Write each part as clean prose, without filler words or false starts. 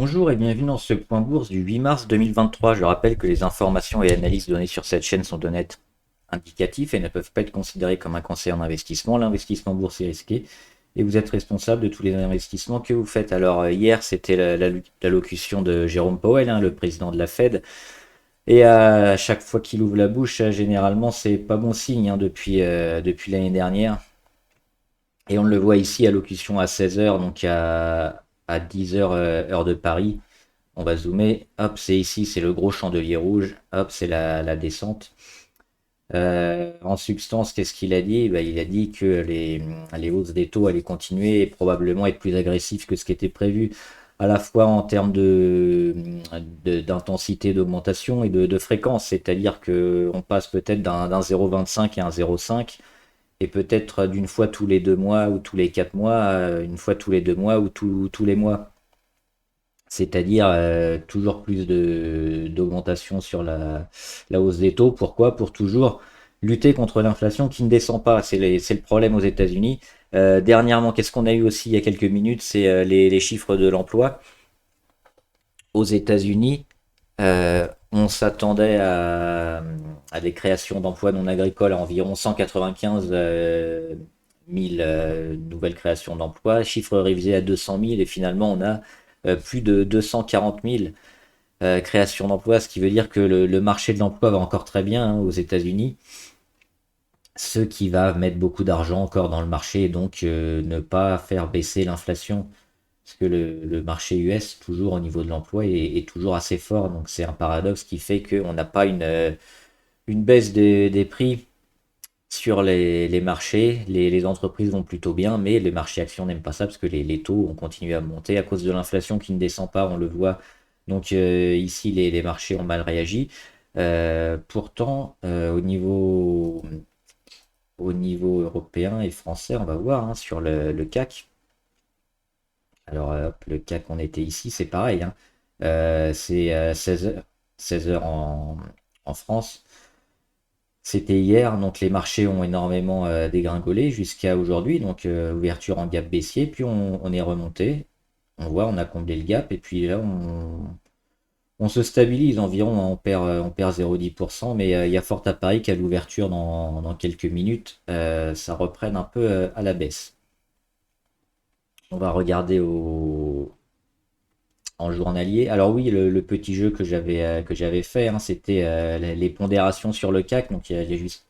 Bonjour et bienvenue dans ce point bourse du 8 mars 2023. Je rappelle que les informations et analyses données sur cette chaîne sont de net indicatifs et ne peuvent pas être considérées comme un conseil en investissement. L'investissement boursier est risqué et vous êtes responsable de tous les investissements que vous faites. Alors hier c'était l'allocution de Jérôme Powell, le président de la Fed. Et à chaque fois qu'il ouvre la bouche, généralement c'est pas bon signe depuis l'année dernière. Et on le voit ici, allocution à 16 heures, donc à 10 heures heure de Paris. On va zoomer, hop, c'est ici, c'est le gros chandelier rouge, hop, c'est la descente. En substance, qu'est-ce qu'il a dit? Il a dit que les hausses des taux allaient continuer et probablement être plus agressives que ce qui était prévu, à la fois en termes d'intensité d'augmentation et de fréquence, c'est-à-dire qu'on passe peut-être d'un 0,25 à un 0,5 et peut-être d'une fois tous les 2 mois ou tous les 4 mois, une fois tous les 2 mois ou tous les mois. C'est-à-dire toujours plus d'augmentation sur la hausse des taux. Pourquoi? Pour toujours lutter contre l'inflation qui ne descend pas. C'est le problème aux États-Unis. Dernièrement, qu'est-ce qu'on a eu aussi il y a quelques minutes? C'est les chiffres de l'emploi. Aux États-Unis, on s'attendait à des créations d'emplois non agricoles à environ 195 000 nouvelles créations d'emplois, chiffre révisé à 200 000 et finalement on a plus de 240 000 créations d'emplois, ce qui veut dire que le marché de l'emploi va encore très bien aux États-Unis, ce qui va mettre beaucoup d'argent encore dans le marché et donc ne pas faire baisser l'inflation. Parce que le marché US, toujours au niveau de l'emploi, est toujours assez fort. Donc c'est un paradoxe qui fait qu'on n'a pas une baisse des prix sur les marchés. Les entreprises vont plutôt bien, mais les marchés actions n'aiment pas ça parce que les taux ont continué à monter à cause de l'inflation qui ne descend pas, on le voit. Donc ici, les marchés ont mal réagi. Pourtant, au niveau européen et français, on va voir sur le CAC. Alors, hop, le cas qu'on était ici, c'est pareil, hein. C'est 16 heures en France. C'était hier, donc les marchés ont énormément dégringolé jusqu'à aujourd'hui, donc ouverture en gap baissier, puis on est remonté. On voit, on a comblé le gap, et puis là, on se stabilise environ, hein. On perd 0,10%, mais il y a fort à parier qu'à l'ouverture dans quelques minutes, ça reprenne un peu à la baisse. On va regarder en journalier. Alors oui, le petit jeu que j'avais fait, c'était les pondérations sur le CAC. Donc il y a juste,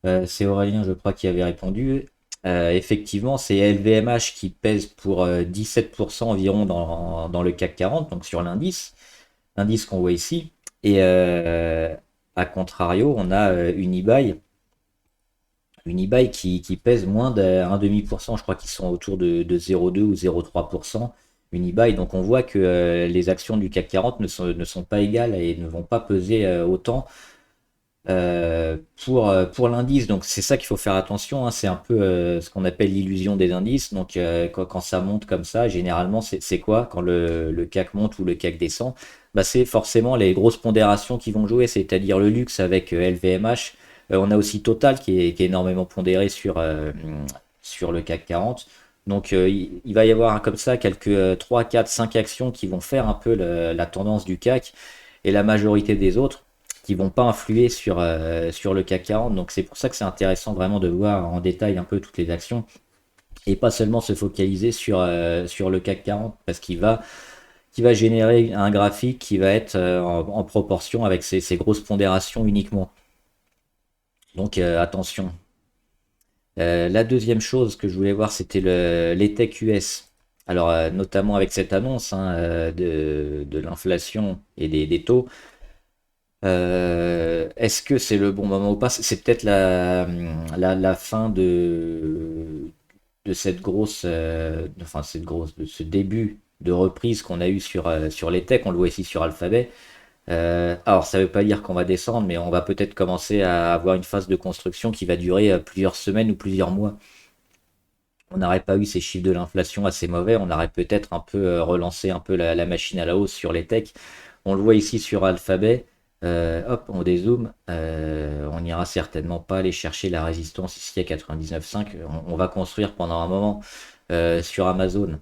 c'est Aurélien, je crois, qui avait répondu. Effectivement, c'est LVMH qui pèse pour 17% environ dans le CAC 40, donc sur l'indice qu'on voit ici. Et à contrario, on a Unibail qui pèse moins d'un demi pour cent, je crois qu'ils sont autour de 0,2 ou 0,3%. Unibail, donc on voit que les actions du CAC 40 ne sont pas égales et ne vont pas peser autant pour l'indice. Donc c'est ça qu'il faut faire attention, hein. C'est un peu ce qu'on appelle l'illusion des indices. Donc quand ça monte comme ça, généralement c'est quoi? Quand le CAC monte ou le CAC descend, bah, c'est forcément les grosses pondérations qui vont jouer, c'est-à-dire le luxe avec LVMH. On a aussi Total qui est énormément pondéré sur le CAC 40. Donc il va y avoir comme ça quelques 3, 4, 5 actions qui vont faire un peu la tendance du CAC et la majorité des autres qui vont pas influer sur le CAC 40. Donc c'est pour ça que c'est intéressant vraiment de voir en détail un peu toutes les actions et pas seulement se focaliser sur le CAC 40 parce qu'il va générer un graphique qui va être en proportion avec ces grosses pondérations uniquement. Donc attention. La deuxième chose que je voulais voir, c'était les tech US. Alors, notamment avec cette annonce de l'inflation et des taux, est-ce que c'est le bon moment ou pas? C'est peut-être la fin de cette grosse, enfin de ce début de reprise qu'on a eu sur les techs. On le voit ici sur Alphabet. Alors, ça ne veut pas dire qu'on va descendre, mais on va peut-être commencer à avoir une phase de construction qui va durer plusieurs semaines ou plusieurs mois. On n'aurait pas eu ces chiffres de l'inflation assez mauvais, on aurait peut-être un peu relancé un peu la machine à la hausse sur les techs. On le voit ici sur Alphabet. Hop, on dézoome. On n'ira certainement pas aller chercher la résistance ici à 99,5. On va construire pendant un moment sur Amazon.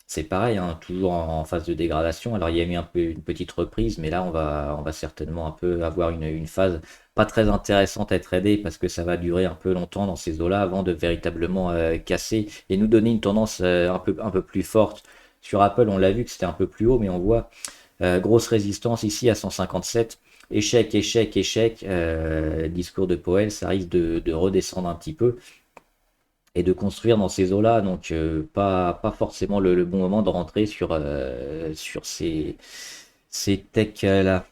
c'est pareil, hein, toujours en phase de dégradation. Alors il y a eu un peu une petite reprise, mais là on va certainement un peu avoir une phase pas très intéressante à trader parce que ça va durer un peu longtemps dans ces eaux-là avant de véritablement casser et nous donner une tendance un peu plus forte. Sur Apple, on l'a vu que c'était un peu plus haut, mais on voit grosse résistance ici à 157. Échec, échec, échec. Discours de Powell, ça risque de redescendre un petit peu et de construire dans ces eaux-là. Donc, pas forcément le bon moment de rentrer sur ces techs-là.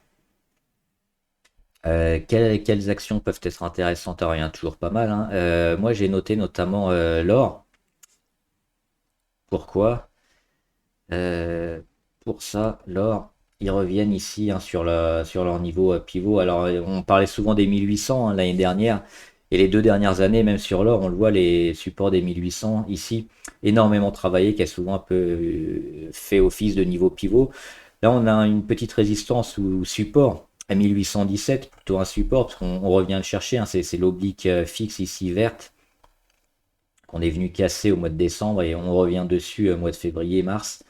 Quelles actions peuvent être intéressantes? Alors, il y en a toujours pas mal, hein. Moi, j'ai noté notamment l'or. Pourquoi? Euh, pour ça, l'or, ils reviennent ici, hein, sur leur niveau pivot. Alors, on parlait souvent des 1800, hein, l'année dernière, et les 2 dernières années, même sur l'or, on le voit, les supports des 1800 ici, énormément travaillé, qui a souvent un peu fait office de niveau pivot. Là, on a une petite résistance ou support à 1817, plutôt un support, parce qu'on revient le chercher, hein, c'est l'oblique fixe ici verte qu'on est venu casser au mois de décembre et on revient dessus au mois de février, mars.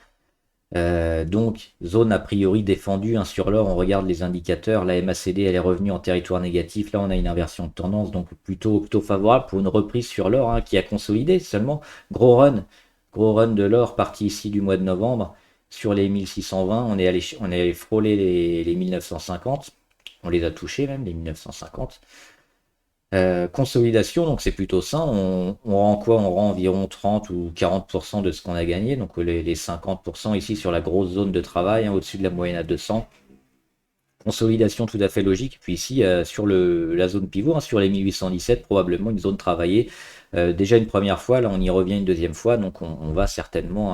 Donc, zone a priori défendue, hein, sur l'or. On regarde les indicateurs. La MACD, elle est revenue en territoire négatif. Là, on a une inversion de tendance, donc plutôt favorable pour une reprise sur l'or, hein, qui a consolidé seulement. Gros run de l'or parti ici du mois de novembre sur les 1620. On est allé frôler les 1950. On les a touchés même, les 1950. Consolidation, donc c'est plutôt sain. On rend quoi? On rend environ 30 ou 40% de ce qu'on a gagné. Donc les 50% ici sur la grosse zone de travail, hein, au-dessus de la moyenne à 200. Consolidation tout à fait logique. Puis ici, sur la zone pivot, hein, sur les 1817, probablement une zone travaillée. Déjà une première fois, là on y revient une deuxième fois. Donc on va certainement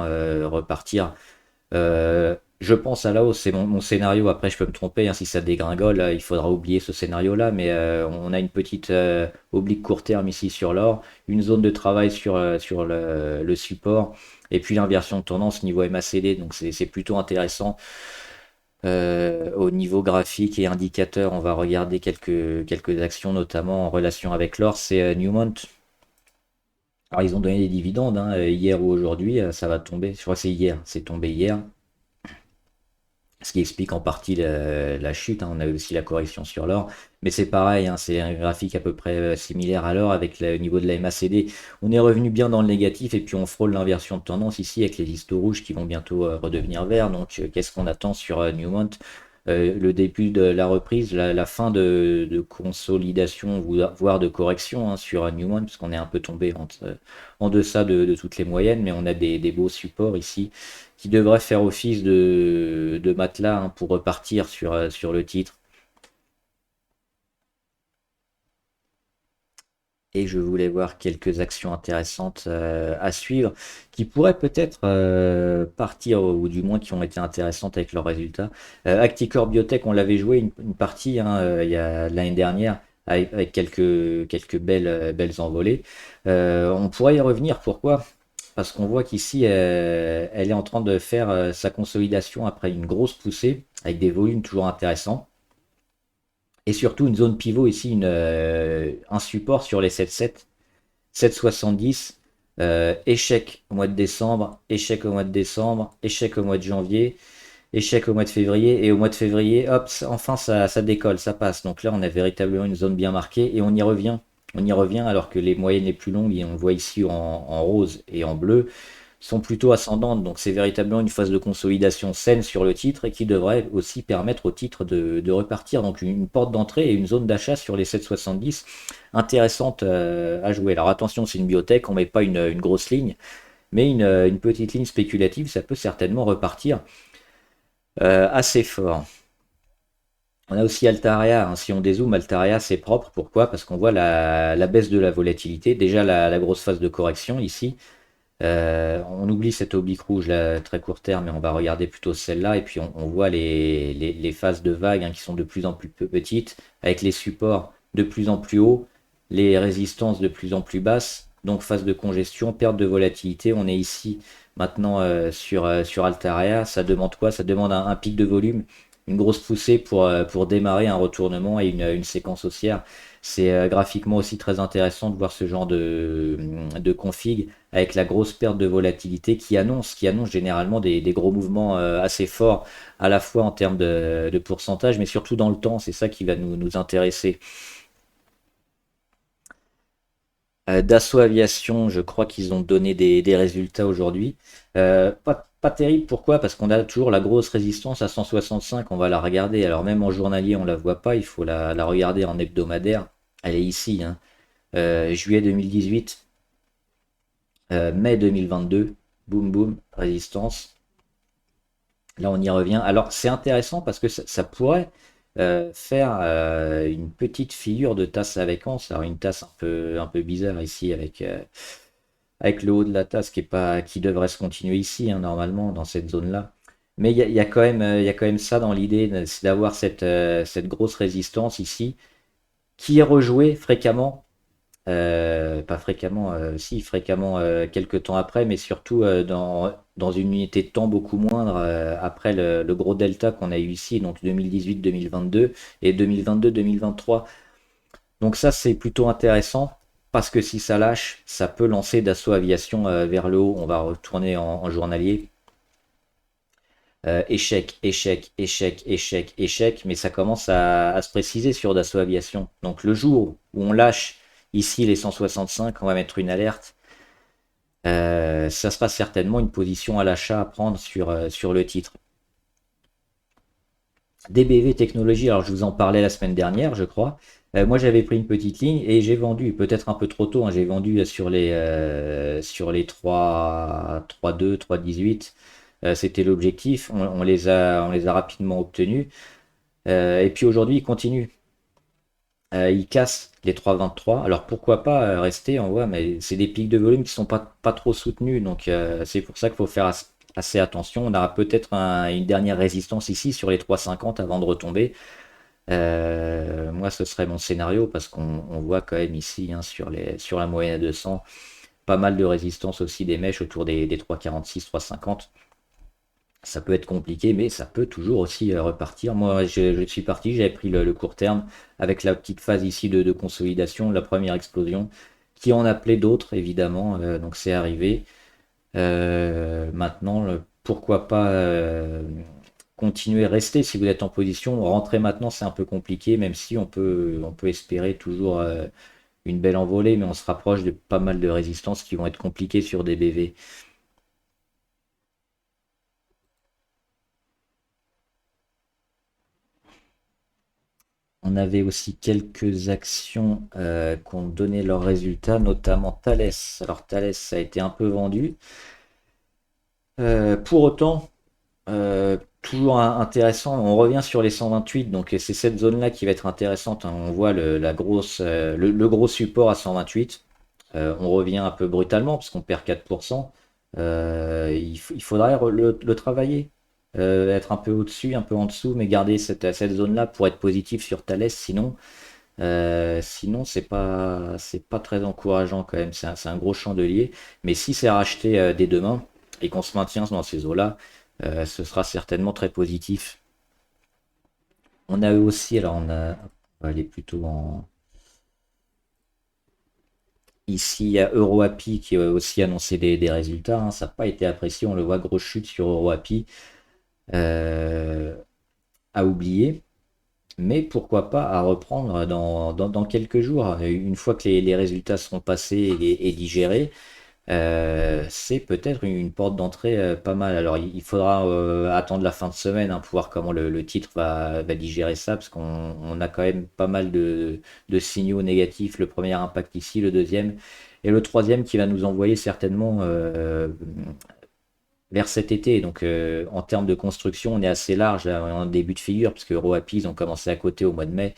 repartir. Je pense à la hausse, c'est mon scénario. Après, je peux me tromper, hein, si ça dégringole, il faudra oublier ce scénario-là. Mais on a une petite oblique court terme ici sur l'or, une zone de travail sur le support, et puis l'inversion de tendance niveau MACD. Donc c'est plutôt intéressant. Au niveau graphique et indicateur, on va regarder quelques actions, notamment en relation avec l'or. C'est Newmont. Alors, ils ont donné des dividendes, hein, hier ou aujourd'hui, ça va tomber. Je crois que c'est hier, c'est tombé hier. Ce qui explique en partie la chute, hein. On a eu aussi la correction sur l'or. Mais c'est pareil, hein, c'est un graphique à peu près similaire à l'or avec le niveau de la MACD. On est revenu bien dans le négatif et puis on frôle l'inversion de tendance ici avec les listes rouges qui vont bientôt redevenir verts. Donc qu'est-ce qu'on attend sur Newmont? Le début de la reprise, la fin de consolidation, voire de correction, hein, sur Newmont, parce qu'on est un peu tombé en deçà de toutes les moyennes, mais on a des beaux supports ici qui devraient faire office de matelas, hein, pour repartir sur le titre. Et je voulais voir quelques actions intéressantes à suivre qui pourraient peut-être partir, ou du moins qui ont été intéressantes avec leurs résultats. Acticor Biotech, on l'avait joué une partie, hein, il y a l'année dernière avec quelques belles envolées. On pourrait y revenir. Pourquoi? Parce qu'on voit qu'ici, elle est en train de faire sa consolidation après une grosse poussée avec des volumes toujours intéressants. Et surtout une zone pivot ici, un support sur les 7,7, 7,70. Échec au mois de décembre, échec au mois de décembre, échec au mois de janvier, échec au mois de février. Et au mois de février, hop, enfin ça décolle, ça passe. Donc là, on a véritablement une zone bien marquée et on y revient. On y revient alors que les moyennes les plus longues, et on voit ici en rose et en bleu, sont plutôt ascendantes. Donc c'est véritablement une phase de consolidation saine sur le titre et qui devrait aussi permettre au titre de repartir. Donc une porte d'entrée et une zone d'achat sur les 7,70 intéressante à jouer. Alors attention, c'est une biotech, on met pas une grosse ligne, mais une petite ligne spéculative, ça peut certainement repartir assez fort. On a aussi Altaria, hein. Si on dézoome, Altaria c'est propre. Pourquoi? Parce qu'on voit la baisse de la volatilité. Déjà la grosse phase de correction ici. On oublie cette oblique rouge là, très court terme, mais on va regarder plutôt celle-là. Et puis on voit les phases de vagues, hein, qui sont de plus en plus petites, avec les supports de plus en plus hauts, les résistances de plus en plus basses. Donc phase de congestion, perte de volatilité. On est ici maintenant sur Altaria. Ça demande quoi? Ça demande un pic de volume, une grosse poussée pour démarrer un retournement et une séquence haussière. C'est graphiquement aussi très intéressant de voir ce genre de config avec la grosse perte de volatilité qui annonce généralement des gros mouvements assez forts, à la fois en termes de pourcentage, mais surtout dans le temps. C'est ça qui va nous intéresser. Dassault Aviation, je crois qu'ils ont donné des résultats aujourd'hui. Pas terrible, pourquoi? Parce qu'on a toujours la grosse résistance à 165, on va la regarder. Alors même en journalier, on la voit pas, il faut la regarder en hebdomadaire. Elle est ici, hein. Juillet 2018, mai 2022, boum boum, résistance. Là, on y revient. Alors, c'est intéressant parce que ça pourrait faire une petite figure de tasse avec anse. Alors, une tasse un peu bizarre ici avec le haut de la tasse qui devrait se continuer ici, hein, normalement, dans cette zone-là. Mais il y a quand même, ça dans l'idée, c'est d'avoir cette grosse résistance ici qui est rejouée fréquemment, pas fréquemment, si fréquemment quelques temps après, mais surtout dans une unité de temps beaucoup moindre après le gros delta qu'on a eu ici, donc 2018-2022 et 2022-2023. Donc ça c'est plutôt intéressant parce que si ça lâche, ça peut lancer Dassault Aviation vers le haut. On va retourner en journalier. Échec, échec, échec, échec, échec, mais ça commence à se préciser sur Dassault Aviation. Donc le jour où on lâche ici les 165, on va mettre une alerte. Ça sera certainement une position à l'achat à prendre sur le titre. DBV Technologies, alors je vous en parlais la semaine dernière, je crois. Moi j'avais pris une petite ligne et j'ai vendu, peut-être un peu trop tôt, hein, j'ai vendu sur les 3,2, 3,18. C'était l'objectif, on les a rapidement obtenus. Et puis aujourd'hui, il continue. Il casse les 3,23. Alors pourquoi pas rester, on voit, mais c'est des pics de volume qui sont pas trop soutenus. Donc c'est pour ça qu'il faut faire assez attention. On aura peut-être une dernière résistance ici sur les 3,50 avant de retomber. Moi, ce serait mon scénario parce qu'on voit quand même ici, hein, sur la moyenne à 200, pas mal de résistance aussi des mèches autour des 3,46, 3,50. Ça peut être compliqué, mais ça peut toujours aussi repartir. Moi, je suis parti, j'avais pris le court terme avec la petite phase ici de consolidation, la première explosion, qui en appelait d'autres, évidemment. Donc c'est arrivé. Maintenant, pourquoi pas continuer, rester si vous êtes en position. Rentrer maintenant, c'est un peu compliqué, même si on peut espérer toujours une belle envolée, mais on se rapproche de pas mal de résistances qui vont être compliquées sur des BV. On avait aussi quelques actions qui ont donné leurs résultats, notamment Thales. Alors Thales, ça a été un peu vendu. Pour autant, toujours intéressant, on revient sur les 128, donc c'est cette zone-là qui va être intéressante, hein. On voit le gros support à 128. On revient un peu brutalement parce qu'on perd 4%. Il faudrait le travailler. Être un peu au-dessus, un peu en dessous, mais garder cette zone-là pour être positif sur Thales. Sinon, c'est pas très encourageant quand même. C'est un gros chandelier. Mais si c'est racheté dès demain et qu'on se maintient dans ces eaux-là, ce sera certainement très positif. On a eu aussi, alors on va aller plutôt en. Ici, il y a EuroAPI qui a aussi annoncé des résultats, hein. Ça n'a pas été apprécié, on le voit, grosse chute sur EuroAPI. À oublier. Mais pourquoi pas à reprendre dans quelques jours, une fois que les résultats seront passés et digérés. C'est peut-être une porte d'entrée pas mal. Alors il faudra attendre la fin de semaine, hein, pour voir comment le titre va digérer ça, parce qu'on a quand même pas mal de signaux négatifs. Le premier impact ici, le deuxième, et le troisième qui va nous envoyer certainement vers cet été. Donc en termes de construction, on est assez large là, en début de figure, parce que EuroAPI, ils ont commencé à côté au mois de mai.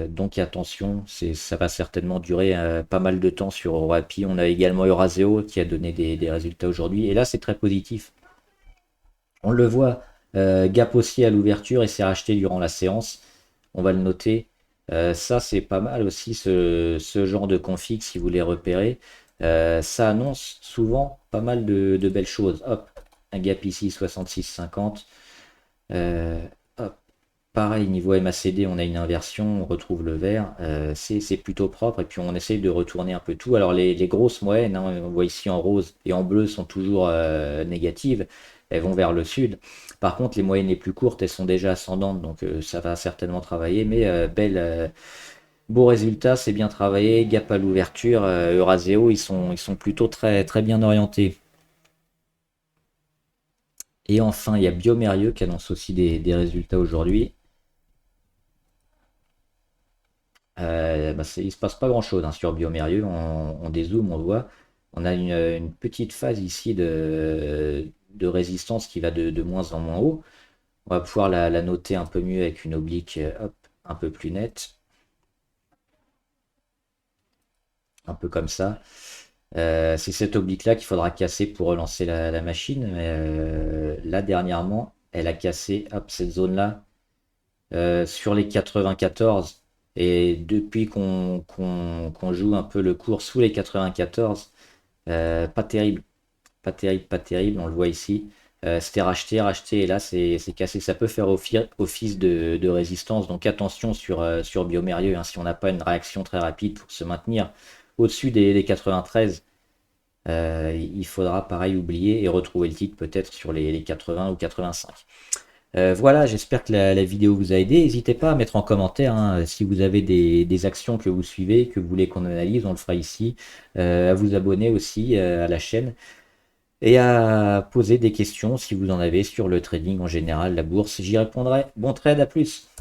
Donc attention, ça va certainement durer pas mal de temps sur EuroAPI. On a également Euraseo qui a donné des résultats aujourd'hui. Et là, c'est très positif. On le voit, gap haussier à l'ouverture et s'est racheté durant la séance. On va le noter. Ça, c'est pas mal aussi, ce genre de config, si vous les repérez. Ça annonce souvent pas mal de belles choses. Hop, un gap ici, 66,50. Hop. Pareil, niveau MACD, on a une inversion, on retrouve le vert, c'est plutôt propre, et puis on essaye de retourner un peu tout. Alors les grosses moyennes, hein, on voit ici en rose et en bleu, sont toujours négatives, elles vont vers le sud. Par contre, les moyennes les plus courtes, elles sont déjà ascendantes, donc ça va certainement travailler, mais beau résultat, c'est bien travaillé, gap à l'ouverture, Euraseo, ils sont plutôt très, très bien orientés. Et enfin, il y a Biomérieux qui annonce aussi des résultats aujourd'hui. Il se passe pas grand-chose, hein, sur Biomérieux. On dézoome, on voit. On a une petite phase ici de résistance qui va de moins en moins haut. On va pouvoir la noter un peu mieux avec une oblique, hop, un peu plus nette, un peu comme ça. C'est cette oblique-là qu'il faudra casser pour relancer la machine. Mais là, dernièrement, elle a cassé, hop, cette zone-là, sur les 94. Et depuis qu'on joue un peu le cours sous les 94, pas terrible, pas terrible, pas terrible, on le voit ici. C'était racheté, racheté, et là c'est cassé. Ça peut faire office de résistance, donc attention sur Biomérieux, hein, si on n'a pas une réaction très rapide pour se maintenir au-dessus des 93. Il faudra pareil oublier et retrouver le titre peut-être sur les 80 ou 85. Voilà, j'espère que la vidéo vous a aidé. N'hésitez pas à mettre en commentaire, hein, si vous avez des actions que vous suivez, que vous voulez qu'on analyse, on le fera ici. À vous abonner aussi à la chaîne et à poser des questions si vous en avez sur le trading en général, la bourse. J'y répondrai. Bon trade, à plus.